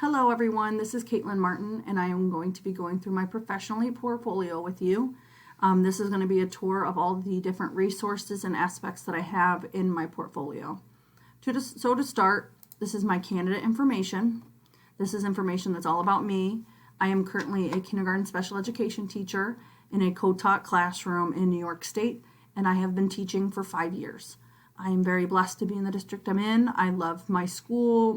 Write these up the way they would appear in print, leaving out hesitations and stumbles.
Hello everyone, this is Caitlin Martin and I am going to be going through my professional portfolio with you. This is going to be a tour of all the different resources and aspects that I have in my portfolio. So to start, this is my candidate information. This is information that's all about me. I am currently a kindergarten special education teacher in a co-taught classroom in New York State, and I have been teaching for 5 years. I am very blessed to be in the district I'm in. I love my school,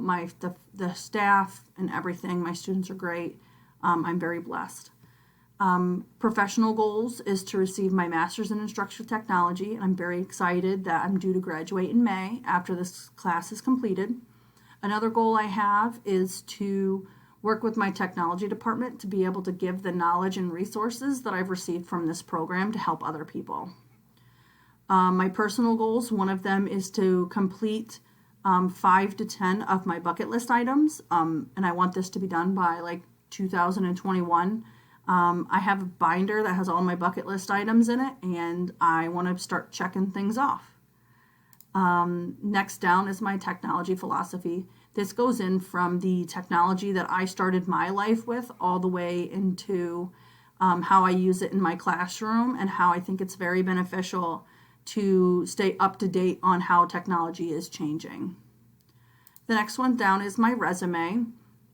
the staff, and everything. My students are great. I'm very blessed. Professional goals is to receive my master's in instructional technology. I'm very excited that I'm due to graduate in May after this class is completed. Another goal I have is to work with my technology department to be able to give the knowledge and resources that I've received from this program to help other people. My personal goals, one of them is to complete 5 to 10 of my bucket list items, and I want this to be done by like 2021. I have a binder that has all my bucket list items in it, and I want to start checking things off. Next down is my technology philosophy. This goes in from the technology that I started my life with all the way into how I use it in my classroom and how I think it's very beneficial to stay up to date on how technology is changing. The next one down is my resume.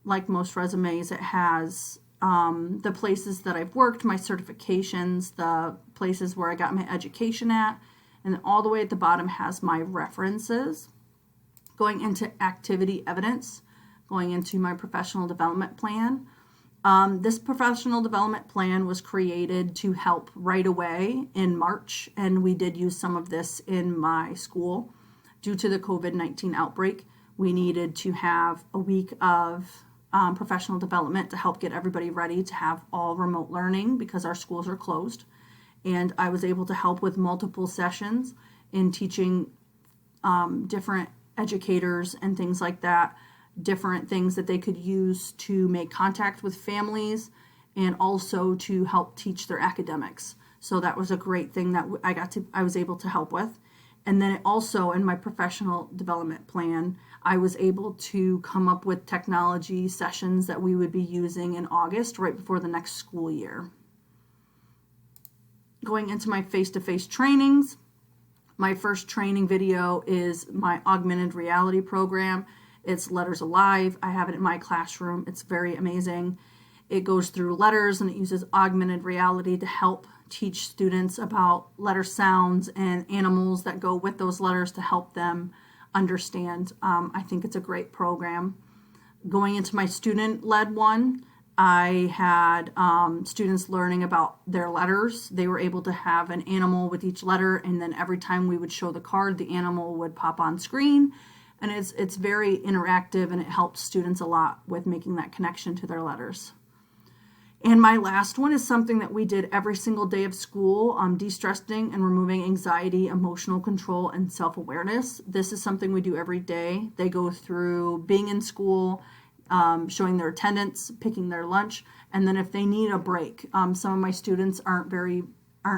Like most resumes, it has the places that I've worked, my certifications, the places where I got my education at, and then all the way at the bottom has my references. Going into activity evidence, going into my professional development plan. This professional development plan was created to help right away in March, and we did use some of this in my school. Due to the COVID-19 outbreak, we needed to have a week of professional development to help get everybody ready to have all remote learning because our schools are closed. And I was able to help with multiple sessions in teaching different educators and things like that, different things that they could use to make contact with families and also to help teach their academics. So that was a great thing that I was able to help with. And then also in my professional development plan, I was able to come up with technology sessions that we would be using in August, right before the next school year. Going into my face-to-face trainings, my first training video is my augmented reality program. It's Letters Alive. I have it in my classroom. It's very amazing. It goes through letters and it uses augmented reality to help teach students about letter sounds and animals that go with those letters to help them understand. I think it's a great program. Going into my student-led one, I had students learning about their letters. They were able to have an animal with each letter, and then every time we would show the card, the animal would pop on screen. And it's very interactive, and it helps students a lot with making that connection to their letters. And my last one is something that we did every single day of school, de-stressing and removing anxiety, emotional control, and self-awareness. This is something we do every day. They go through being in school, showing their attendance, picking their lunch, and then if they need a break. Some of my students aren't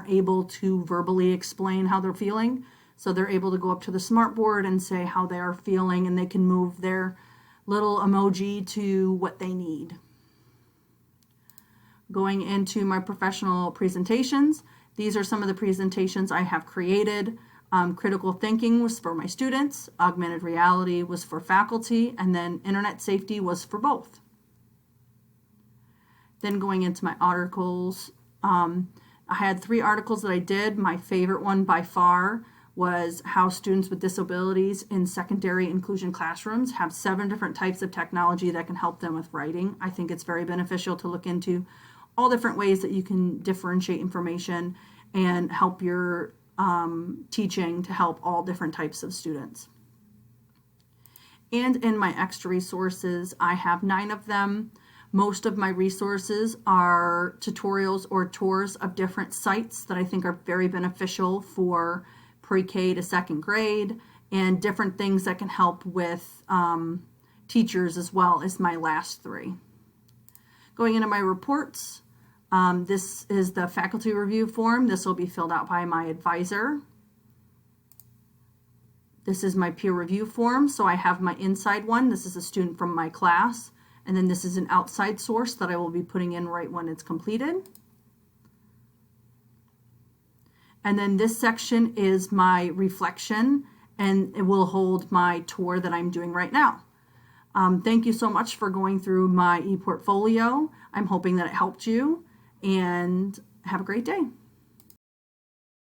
able to verbally explain how they're feeling. So they're able to go up to the smartboard and say how they are feeling, and they can move their little emoji to what they need. Going into my professional presentations, these are some of the presentations I have created. Critical thinking was for my students, augmented reality was for faculty, and then internet safety was for both. Then going into my articles, I had 3 articles that I did. My favorite one by far was how students with disabilities in secondary inclusion classrooms have 7 different types of technology that can help them with writing. I think it's very beneficial to look into all different ways that you can differentiate information and help your teaching to help all different types of students. And in my extra resources, I have 9 of them. Most of my resources are tutorials or tours of different sites that I think are very beneficial for pre-K to 2nd grade, and different things that can help with teachers as well as my last 3. Going into my reports, this is the faculty review form. This will be filled out by my advisor. This is my peer review form. So I have my inside one. This is a student from my class. And then this is an outside source that I will be putting in right when it's completed. And then this section is my reflection, and it will hold my tour that I'm doing right now. Thank you so much for going through my ePortfolio. I'm hoping that it helped you, and have a great day.